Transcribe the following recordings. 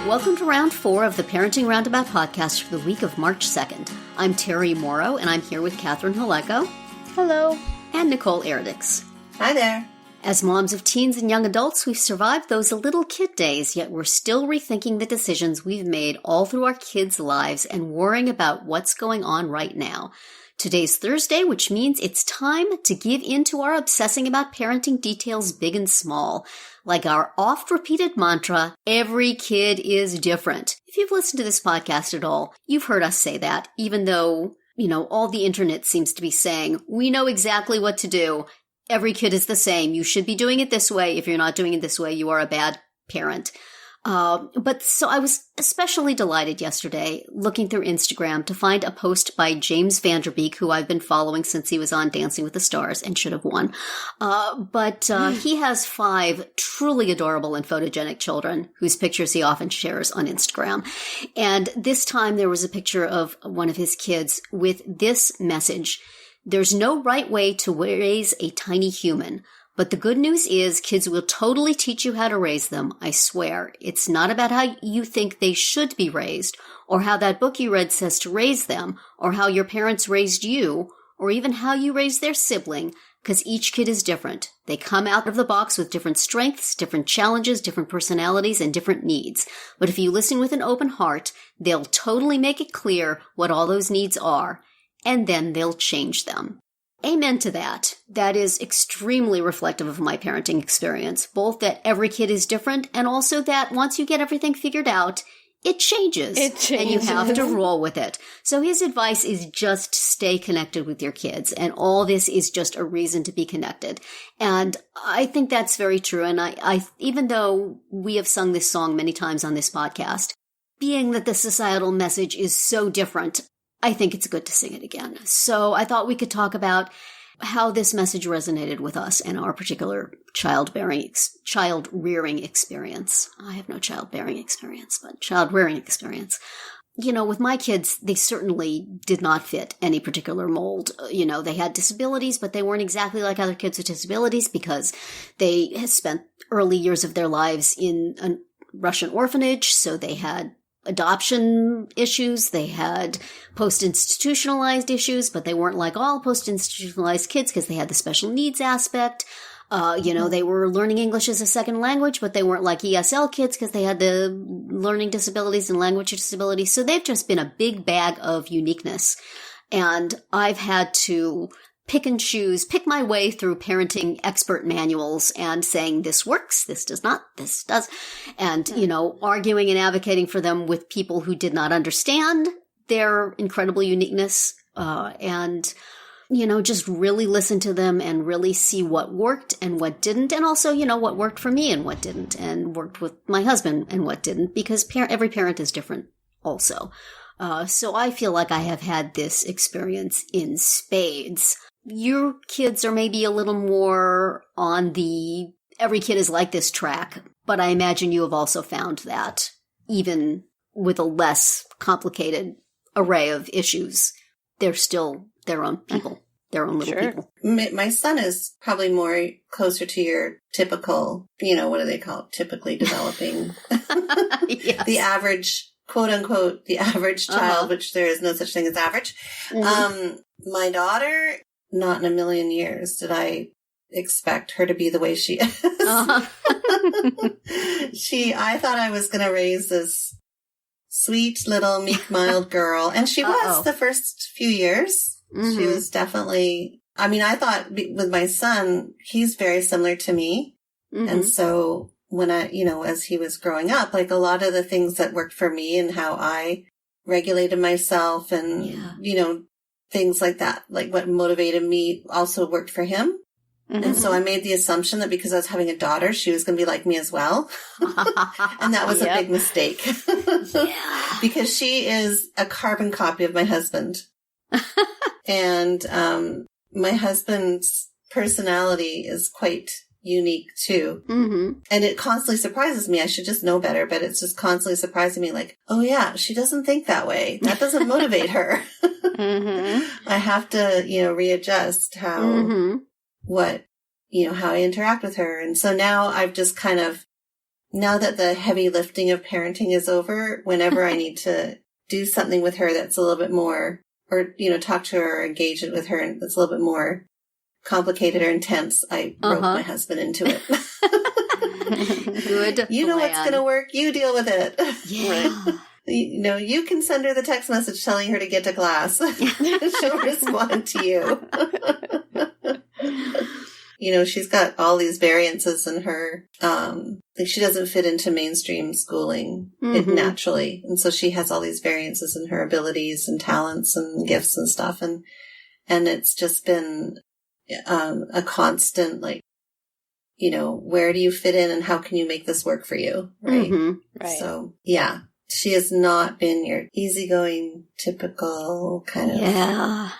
Welcome to round 4 of the Parenting Roundabout podcast for the week of March 2nd. I'm Terry Morrow, and I'm here with Catherine Haleko. Hello. And Nicole Erdix. Hi there. As moms of teens and young adults, we've survived those little kid days, yet we're still rethinking the decisions we've made all through our kids' lives and worrying about what's going on right now. Today's Thursday, which means it's time to give in to our obsessing about parenting details big and small. Like our oft-repeated mantra, every kid is different. If you've listened to this podcast at all, you've heard us say that, even though, all the internet seems to be saying, we know exactly what to do. Every kid is the same. You should be doing it this way. If you're not doing it this way, you are a bad parent. So I was especially delighted yesterday looking through Instagram to find a post by James Van Der Beek, who I've been following since he was on Dancing with the Stars and should have won. He has 5 truly adorable and photogenic children whose pictures he often shares on Instagram. And this time there was a picture of one of his kids with this message: "There's no right way to raise a tiny human. But the good news is kids will totally teach you how to raise them, I swear. It's not about how you think they should be raised, or how that book you read says to raise them, or how your parents raised you, or even how you raised their sibling, because each kid is different. They come out of the box with different strengths, different challenges, different personalities, and different needs. But if you listen with an open heart, they'll totally make it clear what all those needs are, and then they'll change them." Amen to that. That is extremely reflective of my parenting experience, both that every kid is different and also that once you get everything figured out, it changes. And you have to roll with it. So his advice is just stay connected with your kids. And all this is just a reason to be connected. And I think that's very true. And I even though we have sung this song many times on this podcast, being that the societal message is so different, I think it's good to sing it again. So I thought we could talk about how this message resonated with us and our particular child-rearing experience. I have no child-bearing experience, but child-rearing experience. With my kids, they certainly did not fit any particular mold. They had disabilities, but they weren't exactly like other kids with disabilities because they had spent early years of their lives in a Russian orphanage, so they had adoption issues, they had post-institutionalized issues, but they weren't like all post-institutionalized kids because they had the special needs aspect. They were learning English as a second language, but they weren't like ESL kids because they had the learning disabilities and language disabilities. So they've just been a big bag of uniqueness. And I've had to pick and choose, pick my way through parenting expert manuals and saying this works, this does not, this does. And, arguing and advocating for them with people who did not understand their incredible uniqueness. Just really listen to them and really see what worked and what didn't. And also, what worked for me and what didn't, and worked with my husband and what didn't, because every parent is different also. So I feel like I have had this experience in spades. Your kids are maybe a little more on the every kid is like this track, but I imagine you have also found that even with a less complicated array of issues, they're still their own people, their own little people. My son is probably more closer to your typical, what do they call it? Typically developing. Yes. The average, quote unquote, the average child, which there is no such thing as average. Mm-hmm. My daughter, not in a million years did I expect her to be the way she is. I thought I was going to raise this sweet little meek, mild girl. And she was the first few years. Mm-hmm. She was definitely, I thought with my son, he's very similar to me. Mm-hmm. And so when as he was growing up, like a lot of the things that worked for me and how I regulated myself and, things like that, like what motivated me also worked for him. Mm-hmm. And so I made the assumption that because I was having a daughter, she was going to be like me as well. And that was a big mistake. Because she is a carbon copy of my husband. And my husband's personality is quite unique too. Mm-hmm. And it constantly surprises me. I should just know better, but it's just constantly surprising me like, oh yeah, she doesn't think that way. That doesn't motivate her. Mm-hmm. I have to, readjust how, how I interact with her. And so now I've just kind of now that the heavy lifting of parenting is over, whenever I need to do something with her that's a little bit more, or, talk to her or engage it with her and that's a little bit more complicated or intense, I rope my husband into it. Good. You know what's going to work. You deal with it. Yeah. Right. You can send her the text message telling her to get to class. She'll respond to you. She's got all these variances in her. She doesn't fit into mainstream schooling naturally. And so she has all these variances in her abilities and talents and gifts and stuff. And it's just been a constant, where do you fit in and how can you make this work for you? Right. Right. So, yeah. She has not been your easygoing, typical kind of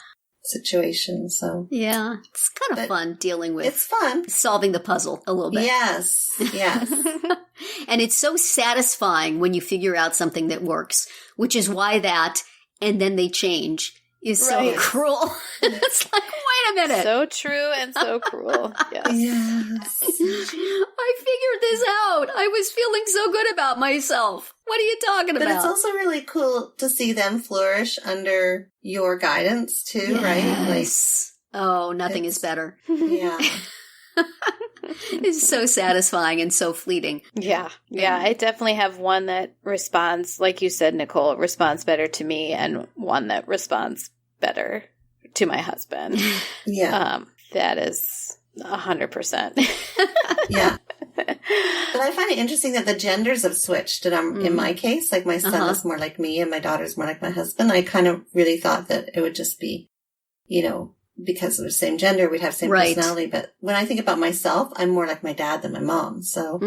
situation. So yeah, it's kind of fun dealing with. It's fun solving the puzzle a little bit. Yes. And it's so satisfying when you figure out something that works, which is why that, and then they change, is so cruel. It's like, wait a minute. So true and so cruel. Yes. I figured this out. I was feeling so good about myself. What are you talking about? But it's also really cool to see them flourish under your guidance too, right? Oh, nothing is better. Yeah. It's so satisfying and so fleeting. Yeah. I definitely have one that responds, like you said, Nicole, responds better to me, and one that responds better to my husband. Yeah. That is 100%. Yeah. But I find it interesting that the genders have switched. And in my case, like my son is more like me and my daughter's more like my husband. I kind of really thought that it would just be, because of the same gender, we'd have same personality. But when I think about myself, I'm more like my dad than my mom. So,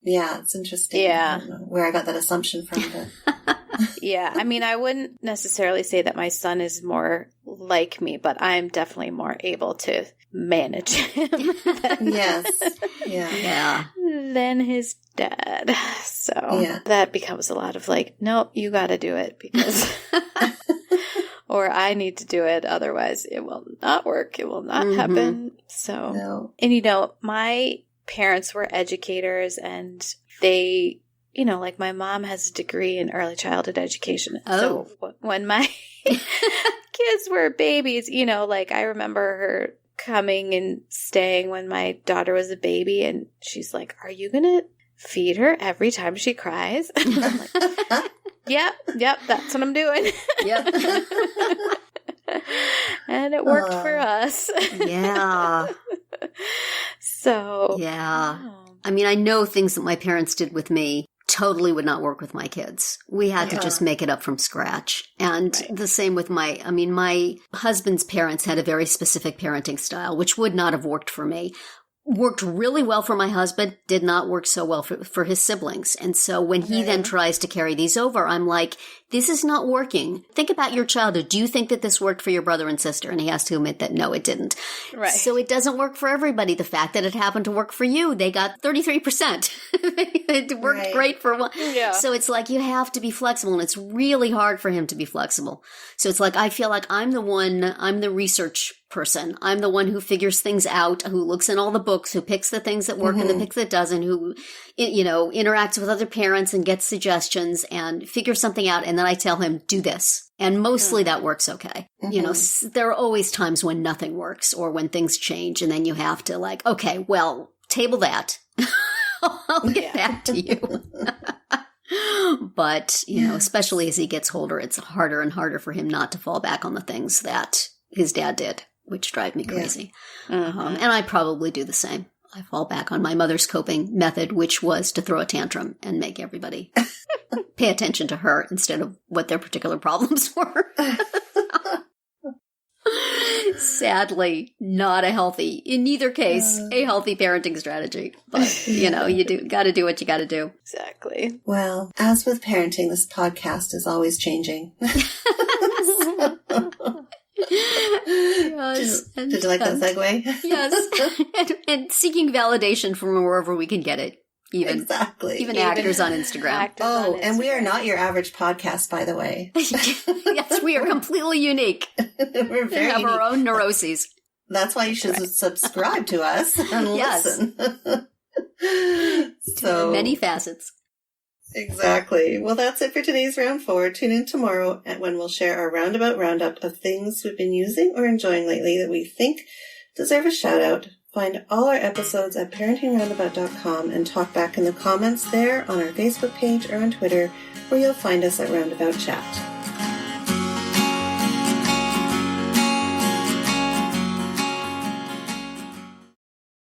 yeah, it's interesting. Yeah. I don't know where I got that assumption from. But. Yeah. I mean, I wouldn't necessarily say that my son is more like me, but I'm definitely more able to manage him than his dad. So that becomes a lot of no, you got to do it because... or I need to do it, otherwise it will not work. It will not happen. So, and my parents were educators, and they, my mom has a degree in early childhood education. Oh. So when my kids were babies, I remember her coming and staying when my daughter was a baby, and she's like, "Are you going to feed her every time she cries?" And I'm like, Yep, that's what I'm doing. Yep. And it worked for us. Yeah. So. Yeah. I mean, I know things that my parents did with me totally would not work with my kids. We had to just make it up from scratch. And the same with my husband's parents had a very specific parenting style, which would not have worked for me. Worked really well for my husband, did not work so well for his siblings. And so when he then tries to carry these over, I'm like, this is not working. Think about your childhood. Do you think that this worked for your brother and sister? And he has to admit that no, it didn't. Right. So it doesn't work for everybody. The fact that it happened to work for you, they got 33%. It worked great for one. Yeah. So it's like you have to be flexible, and it's really hard for him to be flexible. So it's like I feel like I'm the research person. I'm the one who figures things out, who looks in all the books, who picks the things that work and the picks that doesn't, who, interacts with other parents and gets suggestions and figures something out. And then I tell him, do this. And mostly that works okay. There are always times when nothing works or when things change. And then you have to okay, well, table that. I'll get back to you. But, especially as he gets older, it's harder and harder for him not to fall back on the things that his dad did, which drive me crazy. And I probably do the same. I fall back on my mother's coping method, which was to throw a tantrum and make everybody pay attention to her instead of what their particular problems were. Sadly, not in neither case, a healthy parenting strategy. But, you got to do what you got to do. Exactly. Well, as with parenting, this podcast is always changing. Yes. Did you like that segue? Yes. And seeking validation from wherever we can get it. Even actors on Instagram. And we are not your average podcast, by the way. Yes, we are completely unique. We're very have unique. our own neuroses. That's why you should subscribe to us and listen. So many facets. Exactly. Well, that's it for today's Round 4. Tune in tomorrow when we'll share our roundabout roundup of things we've been using or enjoying lately that we think deserve a shout out. Find all our episodes at parentingroundabout.com and talk back in the comments there on our Facebook page or on Twitter, where you'll find us at Roundabout Chat.